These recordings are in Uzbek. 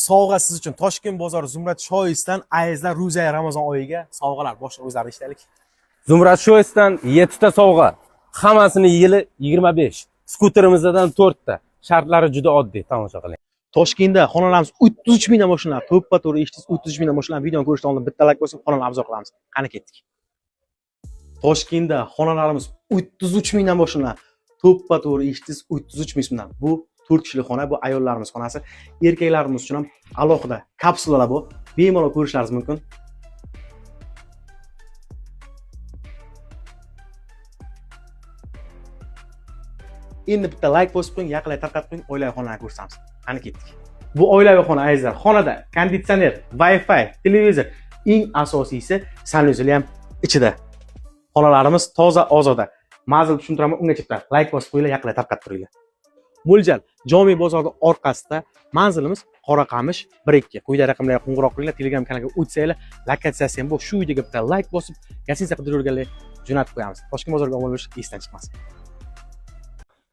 Sovg'a siz uchun Toshkent bozori Zumrad Shoisdan ayizlar ro'za Ramazon oyiga sovg'alar boshqa o'zlarini ishlaylik. Zumrad Shoisdan 7 ta sovg'a. Hammasini yili 25. Skuterimizdan 4 ta. Shartlari juda oddiy, tomosha qiling. Toshkentda xonalarimiz 33 mingdan boshlanadi. To'ppa-to'g'ri eshitdingiz, 33 mingdan boshlanadi. Videoni ko'rishdan oldin bitta like bosib, xonani obzor qilamiz. Qani ketdik. Toshkentda xonalarimiz 33 mingdan boshlanadi. To'ppa-to'g'ri eshitdingiz, 33 ming so'mdan. Bu 4 kishilik xona, bu ayollarimiz xonasi. Erkaklarimiz uchun ham alohida kapsulalar bu. Bemalol ko'rishlaringiz mumkin. Endi bitta like bosib qo'ying, yaqinlay tarqatib qo'ying, oilaviy xonani ko'rsatamiz. Qani ketdik. Bu oilaviy xona azizlar. Xonada konditsioner, Wi-Fi, televizor, eng asosiysi sanuzel ham ichida. Xonalarimiz toza, ozoda. Mazil tushuntiraman, ungacha bitta like bosib qo'yinglar, yaqinlay tarqatib turinglar. Mo'ljal Jomiy bozorida orqasida manzilimiz Qoraqamish 1-2. Quyida raqamlarga qo'ng'iroq qilinglar, Telegram kanaliga o'tsanglar, lokatsiyasi ham bu. Shu videoga bitta like bosib, gastinitsiya qidirib yurganlar jo'natib qo'yamiz. Toshkent bozoriga omon bo'lish esdan chiqmasin.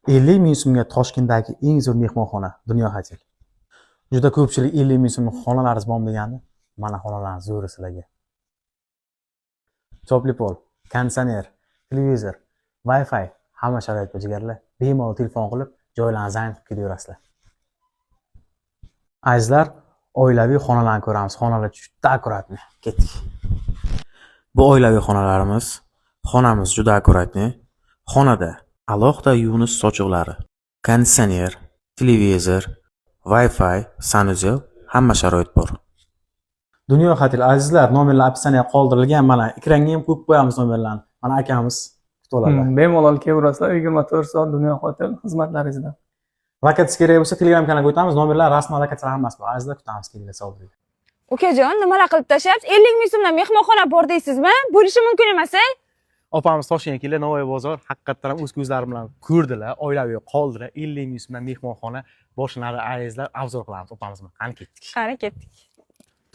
50 ming so'mga Toshkentdagi eng zo'r mehmonxona Dunyo Hotel. Juda ko'pchilik 50 ming so'mlik xonalaringiz bormi degandi. Mana xonalarning zo'ri sizlarga. Chopli pol, konditsioner, televizor, Wi-Fi hamma sharoit bajarganlar. Bemalol telefon qilib, joylarni zayn qilib ketaverasizlar. Azizlar, oilaviy xonalarni ko'ramiz. Xonalar juda akkuratni. Ketdik. Bu oilaviy xonalarimiz. Xonamiz juda akkuratni. Xonada alohida yuvinish sochiqlari, konditsioner, televizor, Wi-Fi, sanuzel, hamma sharoit bor. Dunyo Hotel azizlar, nomerlar opsiyasiga qoldirilgan. Mana ekranga ham qo'yib qo'yamiz nomerlarni. Mana akamiz kutib oladi. Bemalol kelaverasizlar 24 soat Dunyo Hotel xizmatlaringizda. Lokatsiya kerak bo'lsa Telegram kanaliga o'tamiz. Nomerlar, rasman lokatsiyalar hammasi bor. Azizlar, kutamiz, kelinglar, sog' bo'ling. Ukajon, nimalar qilib tashlabsiz? 50 ming so'mdan mehmonxona bor deysizmi? Bo'lishi mumkin emas-a? Opamiz Toshkentga keldi, Navoiy bozor, haqiqatan ham o'z ko'zlarim bilan ko'rdilar, oilaviy qoldilar. 50 ming so'mdan mehmonxona boshlanadi, ayizlar, obzor qilamiz opamiz bilan. Qani ketdik. Qani ketdik.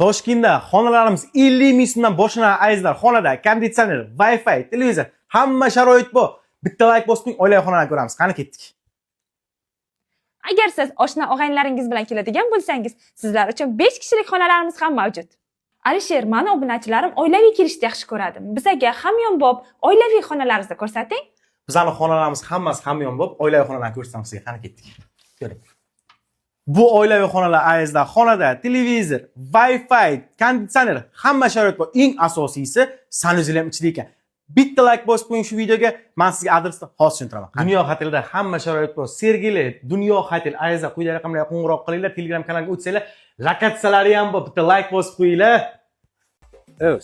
Toshkentda xonalarimiz 50 ming so'mdan boshlanadi, ayizlar. Xonada konditsioner, Wi-Fi, televizor, hamma sharoit bor. Bitta like bosib qo'ying, oilaviy xonani ko'ramiz. Qani ketdik. Agar siz oshna og'aynilaringiz bilan keladigan bo'lsangiz, sizlar uchun 5 kishilik xonalarimiz ham mavjud. Alisher, meni obunachilarim oilaviy kelishni yaxshi ko'radi. Bizga hamyonbop oilaviy xonalarimizni ko'rsating. Bizning xonalarimiz hammasi hamyonbop oilaviy xonalarni ko'rsatamiz sizga. Qani ketdik. Ko'ring. Bu oilaviy xonalar ayizlar. Xonada televizor, Wi-Fi, konditsioner, hamma sharoit bor. Eng asosiysi sanuzel ham ichida ekan. Bitta like bosib qo'ying shu videoga. Men sizga adresni hozir tushuntiraman. Dunyo Hotelda hamma sharoit bor. Sergeli Dunyo Hotel ayizlar, quyida raqamlarga qo'ng'iroq qilinglar, Telegram kanaliga o'tsanglar, lokatsiyalari ham bor. Bitta like bosib qo'yinglar.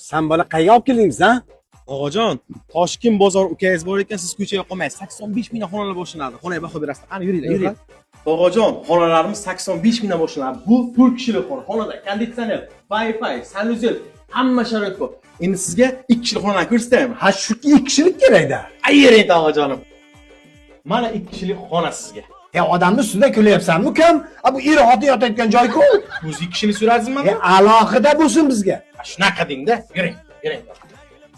Sen bola qayerga olib keldingiz, ha? Og'ajon, Toshkent bozor ukangiz bor ekan, siz ko'chaga qolmaysiz. 85 mingdan xonalar boshlanadi. Xonaga baho berasiz. Qani yuringlar, yuring. Og'ajon, xonalarimiz 85 mingdan boshlanadi. Bu 4 kishilik xona. Xonada konditsioner, Wi-Fi, sanuzel, hamma sharoit bor. Endi sizga 2 kishilik xonani ko'rsataymi? Ha, shuki 2 kishilik kerak-da. Ayering og'ajonim. Mana 2 kishilik xona sizga. Odamni ustida kulyapsanmi, ukam? Bu ir-oti yotayotgan joy-ku. O'zi 2 kishilik so'radingizmi? Alohida bo'lsin bizga. Shunaqa deng-da. Yuring, yuring.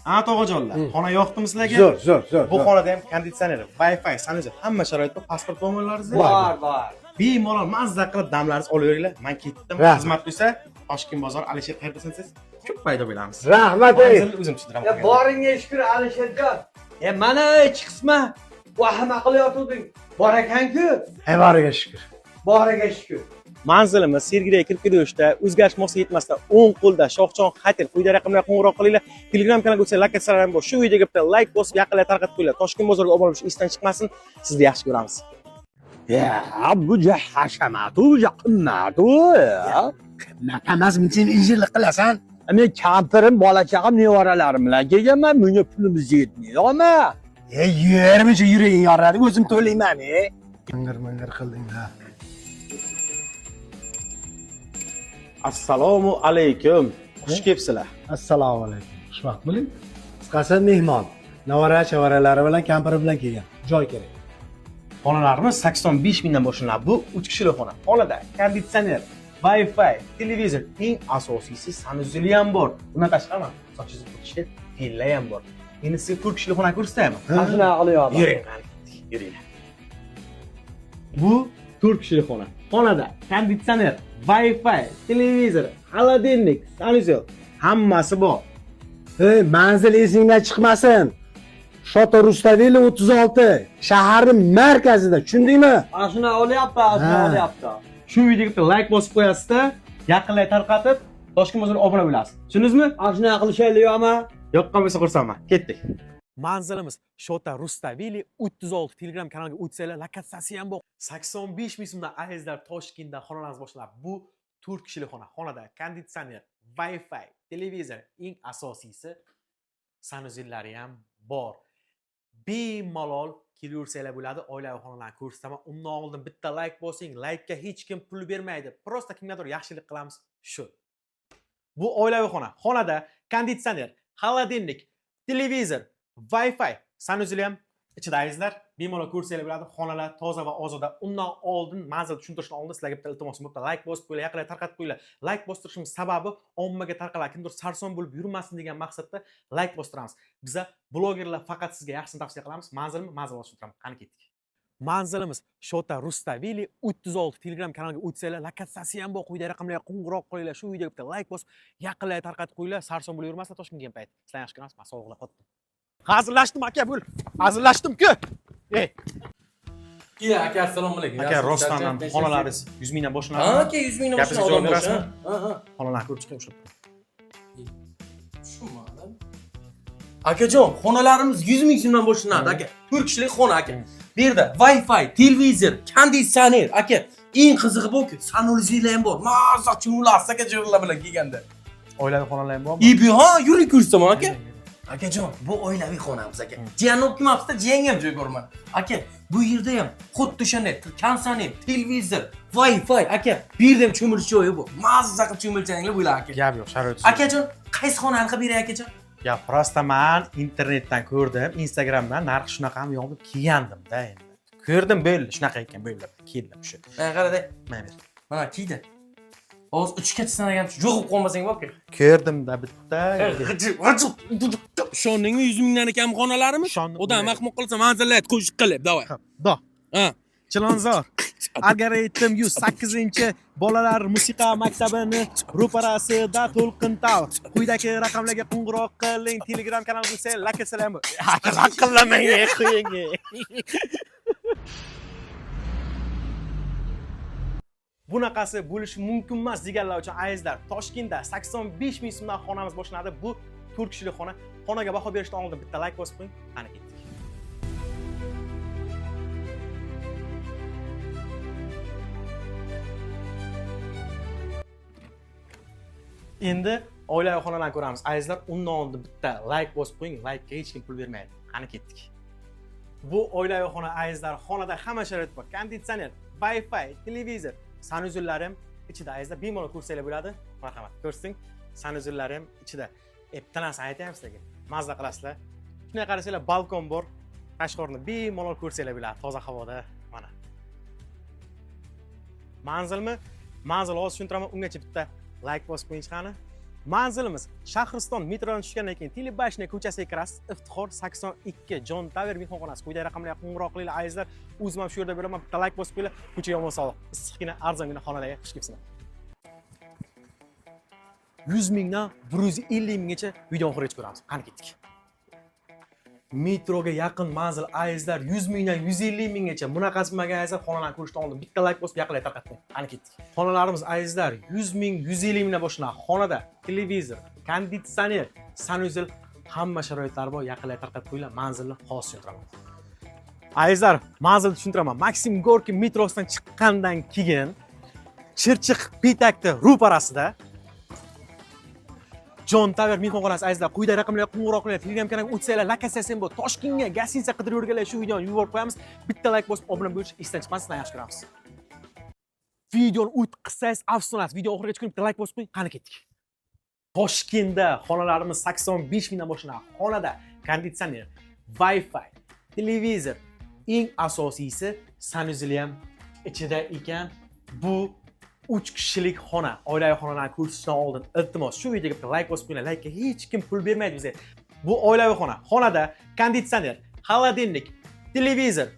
Ha, tog'ajonlar, xona yoqdimi sizlarga? Zo'r. Bu xonada ham konditsioner, Wi-Fi, sanuzel, hamma sharoit bor. Pasport nomeringiz Bor. Bemalol mazza qilib damlaringiz olaveringlar. Men ketdim. Xizmat bo'lsa, Toshkent bozor Alisher qayerdasansiz? Ko'p paydo bo'lamiz. Rahmat. O'zim tushiraman. Boringga shukr Alisherjon. Mana ichki qisma vahima qilayotganding. Bor ekan-ku. Boriga shukr. Boriga shukr. Manzilimiz Sergeliga kirib kelishda, o'zgarish mosi yetmasdan 10 qo'lda Shohjon Hotel quyida raqamlarga qo'ng'iroq qilinglar. Telegram kanaliga o'tsa lokatsiyalar ham bor. Shu videoga bitta like bosib, yaqinlay tarqatib qo'yinglar. Toshkent bozoriga obuna bo'lish esdan chiqmasin. Sizni yaxshi ko'ramiz. Bu hashamatu, qimmatu. Naqamas minsin injillik qilasan. Men kampirim, bola-chaqam, nevaralarim bilan kelganman. Menga pulimiz yetmayapti. Yurmicha yuraging yoradi, o'zim to'layman, Mingir qilding-da. Assalomu alaykum. Xush kelibsizlar. Assalomu alaykum. Xushvaqt bo'ling. Qisqasi mehmon, navara-chavaralari bilan kampiri bilan kelgan. Joy kerak. Xonalarimiz 85 mingdan boshlanadi. Bu 3 kishilik xona. Xonada konditsioner, Wi-Fi, televizor, eng asosiysi sanuzel ham bor. Undan tashqari sochingizni qurishga tilla ham bor. Endi sizga 4 kishilik xona ko'rsataymi? Shuna qilyapman. Yuring, yuringlar. Bu 4 kishilik xona. Xonada konditsioner, Wi-Fi, televizor, xolodilnik, sanuzel hammasi bor. Hey, manzil esingdan chiqmasin. Shota Rustaveli 36, shaharning markazida, tushundingmi? Ana shuni olyapti, ana shuni Ha. olyapti. Shu videoga like bosib qo'yasizda, yaqinlarga tarqatib, Toshkent bozoriga obuna bo'lasiz. Tushundingizmi? Ana shuni qilishaylikmi? Yoqqan bo'lsa xursandman. Ketdik. Manzilimiz Shota Rustaveli 36 Telegram kanaliga o'tsanglar lokatsiyasi ham bor. 85 ming so'mdan azizlar Toshkentda xonalarimiz boshlanadi. Bu 4 kishilik xona. Xonada konditsioner, Wi-Fi, televizor, eng asosiysi sanuzellari ham bor. Bemalol kelaversanglar bo'ladi. Oilaviy xonalarni ko'rsataman. Undan oldin bitta like bosing. Like'ga hech kim pul bermaydi. Prosta kimgadir yaxshilik qilamiz. Shu. Bu oilaviy xona. Xonada konditsioner, xolodilnik, televizor, Wi-Fi, sanuzel ham ichida azizlar. Bemalol ko'rsanglar bo'ladi. Xonalar toza va ozoda. Undan oldin manzil tushuntirishdan oldin sizlarga bitta iltimosim bor. Like bosib qo'yinglar, yaqinlarga tarqatib qo'yinglar. Like bostirishimiz sababi ommaga tarqaladi. Kimdir sarson bo'lib yurmasin degan maqsadda like bostiramiz. Biza blogerlar faqat sizga yaxshisini tavsiya qilamiz. Manzilni manzil tushuntiraman. Qani ketdik. Manzilimiz Shota Rustaveli 36 Telegram kanaliga o'tsanglar lokatsiyasi ham bor. Quyidagi raqamlarga qo'ng'iroq qilinglar. Shu videoga bitta like bosib, yaqinlarga tarqatib qo'yinglar. Sarson bo'lib yurmasa Toshkentga ham payt. Sizlar yaxshi ko'rasiz. Men sog'liq qotdim. Hazırlaştım aka bo'l. Hazırlaştım-ku. Ey. Aka assalomu alaykum. Aka rostdan xonalaringiz 100 mingdan boshlanadi. Ha aka 100 mingdan Gapingizga boshlanadi. javob berasizmi? Ha. Xonalarni ko'rib chiqib shu. Tushunmadim. Akajon, xonalarimiz 100 ming so'mdan boshlanadi aka. 4 kishilik xona aka. Bu yerda Wi-Fi, televizor, konditsioner aka. Eng qizig'i bu-ku, sanuzel ham bor. Mazza chunlar akajonlar bilan kelganda. Oilaviy xonalar ham bormi? Ibi ha, yuring ko'rsaman aka. Akajon, bu oilaviy xonamiz aka. Jiyanni olib kelmabsiz-da, jiyanga ham joy ko'rman. Aka, bu yerda ham xuddi o'shanday konditsioner, televizor, Wi-Fi aka. Bu yerda ham cho'milish joyi bor. Mazza qilib cho'milsanglar bo'ladi aka. Gap yo'q, sharoit. Akajon, qaysi xonani qilib beray akajon? Ya prosta men internetdan ko'rdim, Instagramdan narx shunaqa ham yo'q deb kelgandim-da endi. Ko'rdim bo'ldi, shunaqa ekan bo'ldi. Keldim shu. Qarada. Mana ber. Mana kiydi. Hozir 3 ga sanagan yo'qib qolmasang bo'pti. Ko'rdim-da bitta. Shoningmi 100 mingdan kam xonalarimiz? Shonni Odam mahmud qilsa manzillat qo'shiq qilib, davay. Do. Ha. Chilonzor. Algoritm 108-bolalar musiqa maktabini ro'parasida To'lqin Tower. Quyidagi raqamlarga qo'ng'iroq qiling. Telegram kanalimizga esa lokatsiyalar ham bor. Raqamlamang, qo'ying. Bunaqasi bo'lishi mumkin emas deganlar uchun azizlar, Toshkentda 85 ming so'mdan xonamiz boshlanadi. Bu 4 kishilik xona. Xonaga baho berishdan oldin bitta like bosib qo'ying. Qani ketdik. Endi oilaviy xonalarni ko'ramiz. Azizlar, undan oldin bitta like bosib qo'ying. Like-ga hech kim pul bermaydi. Qani ketdik. Bu oilaviy xona azizlar, xonada hamma sharoit bor. Konditsioner, Wi-Fi, televizor, sanuzellar ham ichida azizlar. Bemalol ko'rsanglar bo'ladi. Marhamat, ko'rsing. Sanuzellar ham ichida. Bitta narsa aytayman sizlarga. Mazza qilasizlar. Shunday qarasanglar, balkon bor. Tashqarini bemalol ko'rsanglar bo'ladi. Toza havoda mana. Manzilmi? Manzil hozir tushuntiraman. Ungacha bitta like bosib qo'ying qani. Manzilimiz Shahriston metrodan tushgandan keyin Telebashna ko'chasiga kirasiz. Iftixor 82 John Tower mehmonxonasi. Quyidagi raqamlarga qo'ng'iroq qilinglar azizlar. O'zim ham shu yerda bo'laman. Bitta like bosib qo'yinglar. Ko'chaga omon sog'lik. Issiqqina, arzongina xonalarga xush kelibsizlar. 100 mingdan 150 minggacha video oxirigacha ko'ramiz. Qani ketdik. Metroga yaqin manzil azizlar 100 mingdan 150 minggacha bunaqasi bo'lmagan azizlar xonalarni ko'rishdan oldin bitta like bosib yaqinlarga tarqatdim. Qani ketdik. Xonalarimiz azizlar 100 ming 150 mingdan boshlanadi. Xonada televizor, konditsioner, sanuzel hamma sharoitlari bor. Yaqinlarga tarqatib qo'yinglar. Manzilni xos tushuntiraman. Azizlar, manzilni tushuntiraman. Maksim Gorki metrosidan chiqqandan keyin Chirchiq Pitakda ro'parasida John Tower mehmonxonasi azizlar, quyidagi raqamlarga qo'ng'iroq qilinglar. Telegram kanaliga o'tsanglar, lokatsiyasi ham bor. Toshkentga gostinitsa qidirib yurganlar shu videoni yuborib qo'yamiz. Bitta like bosib obuna bo'lish esdan chiqmasin, sizlarni yaxshi ko'ramiz. Videoni o't qilsangiz afsonas. Video oxirigacha ko'rib bitta like bosib qo'ying. Qani ketdik. Toshkentda xonalarimiz 85 mingdan boshlanadi. Xonada konditsioner, Wi-Fi, televizor, eng asosiysi sanuzel ham ichida ekan. Bu 3 kishilik xona. Oilaviy xonalarni ko'rsatishdan oldin iltimos shu videoga bitta like bosib qo'yinglar. Like-ga hech kim pul bermaydi bizga. Bu oilaviy xona. Xonada konditsioner, xolodilnik, televizor,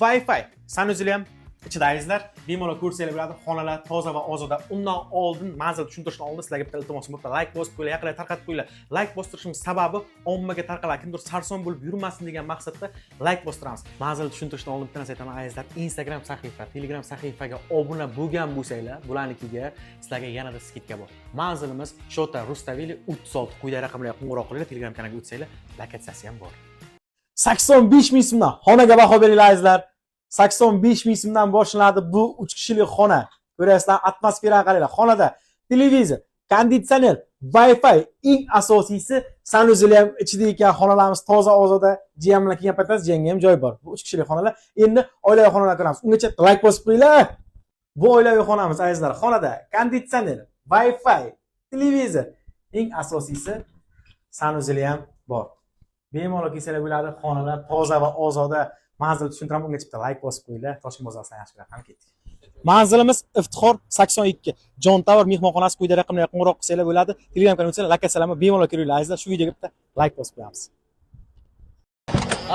Wi-Fi, sanuzel ham ichida azizlar. bemalol ko'rsanglar bo'ladi. Xonalar toza va ozoda. Undan oldin manzil tushuntirishdan oldin sizlarga bitta iltimosim bor. Like bosib qo'yinglar, yaqinlarga tarqatib qo'yinglar. Like bostirishimiz sababi ommaga tarqaladi. Kimdir sarson bo'lib yurmasin degan maqsadda like bostiramiz. Manzil tushuntirishdan oldin bitta narsa aytaman azizlar, Instagram sahifa, Telegram sahifaga obuna bo'lgan bo'lsanglar, bularnikiga sizlarga yanada skidka bor. Manzilimiz Shota Rustaveli 36 quyidagi raqamlarga qo'ng'iroq qilinglar, Telegram kanaliga o'tsanglar, lokatsiyasi ham bor. 85 ming so'mdan xonaga baho beringlar azizlar. 85 ming so'mdan boshlanadi bu 3 kishilik xona. Ko'rasizlar, atmosferaga qaranglar. Xonada televizor, konditsioner, Wi-Fi, eng asosiysi sanuzeli ham ichida ekan. Xonalarimiz toza ozoda, jiyan bilan kelgan paytda jiyanga ham joy bor. Bu 3 kishilik xonalar. Endi oilaviy xonalar ko'ramiz. Ungacha like bosib qo'yinglar. Bu oilaviy xonamiz azizlar. Xonada konditsioner, Wi-Fi, televizor, eng asosiysi sanuzeli ham bor. Bemalol kelsalar bo'ladi. Xonalar toza va ozoda. Manzil tushuntiraman, ungacha bitta like bosib qo'yinglar. Toshkent bozoridan yaxshilar ham ketdik. Manzilimiz Iftixor 82. Jon Tower mehmonxonasi quyida raqamlarga qo'ng'iroq qilsanglar bo'ladi. Telegram kanaliga o'tsanglar, lokatsiyalarni bemalol kiringlar azizlar. Shu videoga bitta like bosib qo'yamiz.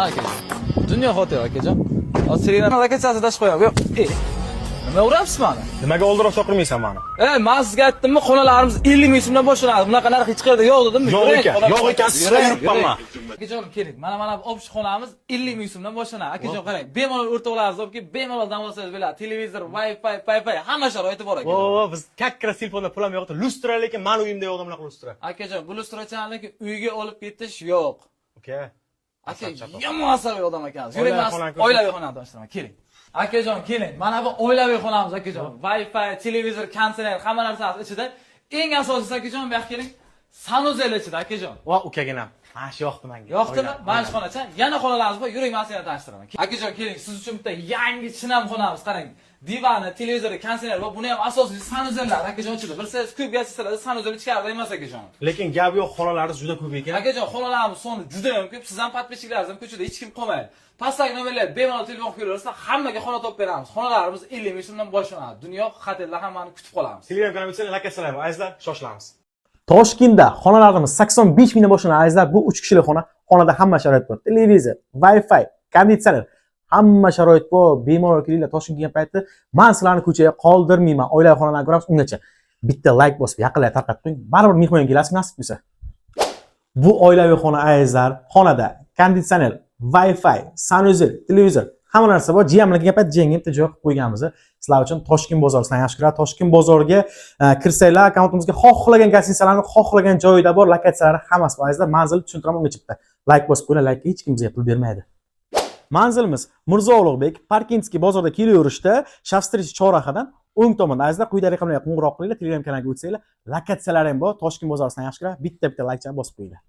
Aka, dunyo xotir akajon. Telegram lokatsiyasini tashib qo'yamiz. Nima uryapsiz mani? Nimaga oldiroq chaqirmaysan meni? Men sizga aytdimmi, xonalarimiz 50 ming so'mdan boshlanadi. Bunaqa narx hech qayerda yo'q dedimmi? Yo'q ekan, sizga yuribman. Akajon, keling. Mana bu obsh xonamiz 50 ming so'mdan boshlanadi. Akajon, qarang. Bemalol o'rtoqlaringiz olib kelib, bemalol dam olsangiz bo'ladi. Televizor, Wi-Fi, hamma sharoiti bor ekan. Biz kakkira telefonda pulam yo'qdi. Lustra lekin meni uyimda yo'q bunaqa lustra. Akajon, bu lustrachani lekin uyga olib ketish yo'q. Uka. Aka, yomon asabiy odam ekansiz. Yuring, oilaviy xonani tanishtirman. Keling. Akajon, keling. Mana bu oilaviy xonamiz akajon. Wi-Fi, televizor, konditsioner, hamma narsasi ichida. Eng asosiysi akajon, bu yoqqa keling. Sanuzel ichida akajon. Va ukaginam. Mana shu yoqdi menga. Yoqdimi? Mana shu xonacha. Yana xonalarimiz bor. Yuring, men sizga tanishtiraman. Akajon, keling. Siz uchun bitta yangi chinam xonamiz, qarang. Divani, televizori, konditsioner va buni ham asosiy sanuzellar akajon ichida. Bilsangiz, ko'p gazetalarda sanuzel ichkarida emas akajon. Lekin gap yo'q, xonalarimiz juda ko'p ekan. Akajon, xonalarimiz soni juda ham ko'p. Siz ham podpischiklaringiz ham ko'chada hech kim qolmaydi. Pastdagi nomerlarga bemalol telefon qilaversa, hammaga xona topib beramiz. Xonalarimiz 50 ming so'mdan boshlanadi. Dunyo xatirlar hammani kutib qolamiz. Telegram kanaliga o'tsanglar, lokatsiyalar bor. Azizlar, shoshilamiz. Toshkentda xonalarimiz 85 mingdan boshlanadi azizlar. Bu 3 kishilik xona. Xonada hamma sharoit bor. Televizor, Wi-Fi, konditsioner, hamma sharoit bor. Bemalol kelinglar. Toshkentga kelgan paytda men sizlarni ko'chaga qoldirmayman. Oilaviy xonalarni ko'ramiz. Ungacha bitta like bosib, yaqinlarga tarqatib qo'ying. Baribir mehmonga kelasiz, nasib bo'lsa. Bu oilaviy xona azizlar. Xonada konditsioner, Wi-Fi, sanuzel, televizor, hamma narsa bor. Jiyan bilan kelgan payt jiyanga bitta joy qilib qo'yganmiz. Sizlar uchun Toshkent bozoridan yaxshi ko'radi. Toshkent bozoriga kirsanglar, akkauntimizga xohlagan gastinisalarni xohlagan joyida bor, lokatsiyalari hammasi bor. Azizlar, manzil tushuntiraman, ungacha bitta like bosib qo'yinglar. Like hech kim bizga pul bermaydi. Manzilimiz Mirzo Ulug'bek, Parkinskiy bozorida kelaverishda, Shavstrichi chorrahadan o'ng tomonda azizlar, quyidagi raqamlarga qo'ng'iroq qilinglar, Telegram kanaliga o'tsanglar, lokatsiyalari ham bor. Toshkent bozoridan yaxshi ko'radi. Bitta like bosib qo'yinglar.